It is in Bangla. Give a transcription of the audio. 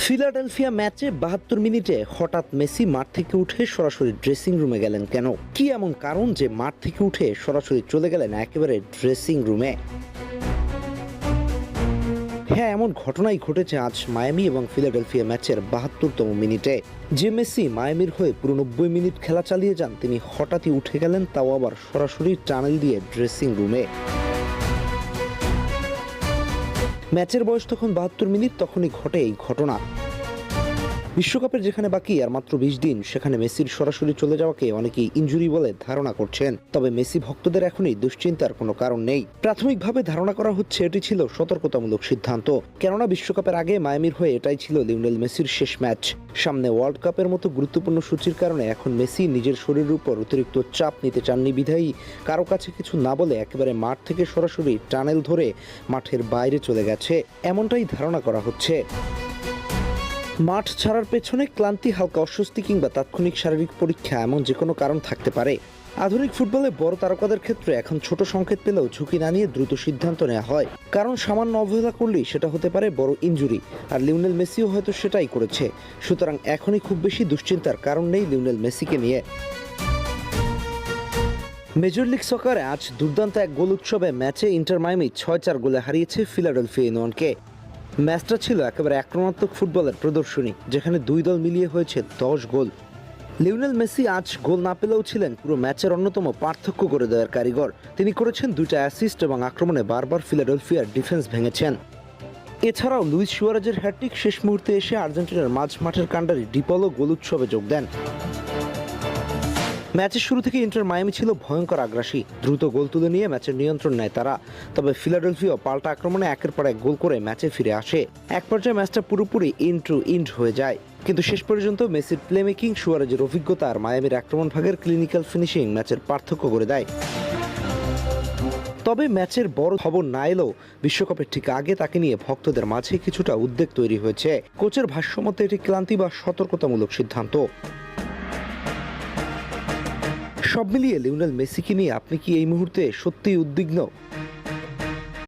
ফিলাডেলফিয়া ম্যাচে ৭২ মিনিটে হঠাৎ মেসি মাঠ থেকে উঠে সরাসরি ড্রেসিং রুমে গেলেন কেন? কি এমন কারণ যে মাঠ থেকে উঠে সরাসরি চলে গেলেন একেবারে ড্রেসিং রুমে? হ্যাঁ, এমন ঘটনাই ঘটেছে আজ মায়ামি এবং ফিলাডেলফিয়া ম্যাচের ৭২তম মিনিটে। যে মেসি মায়ামির হয়ে পুরো ৯০ মিনিট খেলা চালিয়ে যান, তিনি হঠাৎই উঠে গেলেন, তাও আবার সরাসরি টানেল দিয়ে ড্রেসিং রুমে। ম্যাচের বয়স তখন ৭২ মিনিট, তখনই ঘটে এই ঘটনা। বিশ্বকাপের যেখানে বাকি আর মাত্র ২০ দিন, সেখানে মেসির সরাসরি চলে যাওয়াকে অনেকেই ইনজুরি বলে ধারণা করছেন। তবে মেসি ভক্তদের এখনই দুশ্চিন্তার কোনো কারণ নেই। প্রাথমিকভাবে ধারণা করা হচ্ছে এটি ছিল সতর্কতামূলক সিদ্ধান্ত, কেননা বিশ্বকাপের আগে মায়ামির হয়ে এটাই ছিল লিওনেল মেসির শেষ ম্যাচ। সামনে ওয়ার্ল্ড কাপের মতো গুরুত্বপূর্ণ সূচির কারণে এখন মেসি নিজের শরীরের উপর অতিরিক্ত চাপ নিতে চাননি বিধায়ী কারো কাছে কিছু না বলে একেবারে মাঠ থেকে সরাসরি টানেল ধরে মাঠের বাইরে চলে গেছে, এমনটাই ধারণা করা হচ্ছে। মাঠ ছাড়ার পেছনে ক্লান্তি, হালকা অস্বস্তি কিংবা তাৎক্ষণিক শারীরিক পরীক্ষা, এমন যে কোনো কারণ থাকতে পারে। আধুনিক ফুটবলে বড় তারকাদের ক্ষেত্রে এখন ছোট সংকেত পেলেও ঝুঁকি না নিয়ে দ্রুত সিদ্ধান্ত নেওয়া হয়, কারণ সামান্য অবহেলা করলেই সেটা হতে পারে বড় ইনজুরি। আর লিওনেল মেসিও হয়তো সেটাই করেছে। সুতরাং এখনই খুব বেশি দুশ্চিন্তার কারণ নেই লিওনেল মেসিকে নিয়ে। মেজর লিগ সকারে আজ দুর্দান্ত এক গোল উৎসবে ম্যাচে ইন্টার মায়ামি ৬-৪ গোলে হারিয়েছে ফিলাডেলফিয়া ইউনিয়নকে। ম্যাচটা ছিল একেবারে আক্রমণাত্মক ফুটবলের প্রদর্শনী, যেখানে দুই দল মিলিয়ে হয়েছে ১০ গোল। লিওনেল মেসি আজ গোল না পেলেও ছিলেন পুরো ম্যাচের অন্যতম পার্থক্য করে দেওয়ার কারিগর। তিনি করেছেন ২টা অ্যাসিস্ট এবং আক্রমণে বারবার ফিলাডেলফিয়ার ডিফেন্স ভেঙেছেন। এছাড়াও লুইস সুয়ারেজের হ্যাটট্রিক শেষ মুহূর্তে এসে আর্জেন্টিনার মাঝ মাঠের কাণ্ডারি ডিপলও গোল উৎসবে যোগ দেন। ম্যাচের শুরু থেকে ইন্টার মায়ামি ছিল ভয়ঙ্কর আগ্রাসী, দ্রুত গোল তুলে নিয়ে ম্যাচের নিয়ন্ত্রণ নেয় তারা। তবে ফিলাডেলফিয়া পাল্টা আক্রমণে একের পর এক গোল করে ম্যাচে ফিরে আসে। এক পর্যায়ে ম্যাচটা পুরোপুরি ইন্ড হয়ে যায়, কিন্তু শেষ পর্যন্ত মেসির প্লেমেকিং, সুয়ারেজের অভিজ্ঞতা আর মায়ামির আক্রমণ ভাগের ক্লিনিক্যাল ফিনিশিং ম্যাচের পার্থক্য করে দেয়। তবে ম্যাচের বড় খবর না এলেও বিশ্বকাপের ঠিক আগে তাকে নিয়ে ভক্তদের মাঝে কিছুটা উদ্বেগ তৈরি হয়েছে। কোচের ভাষ্যমতে এটি ক্লান্তি বা সতর্কতামূলক সিদ্ধান্ত। সব মিলিয়ে লিওনেল মেসিকে নিয়ে আপনি কি এই মুহূর্তে সত্যিই উদ্বিগ্ন?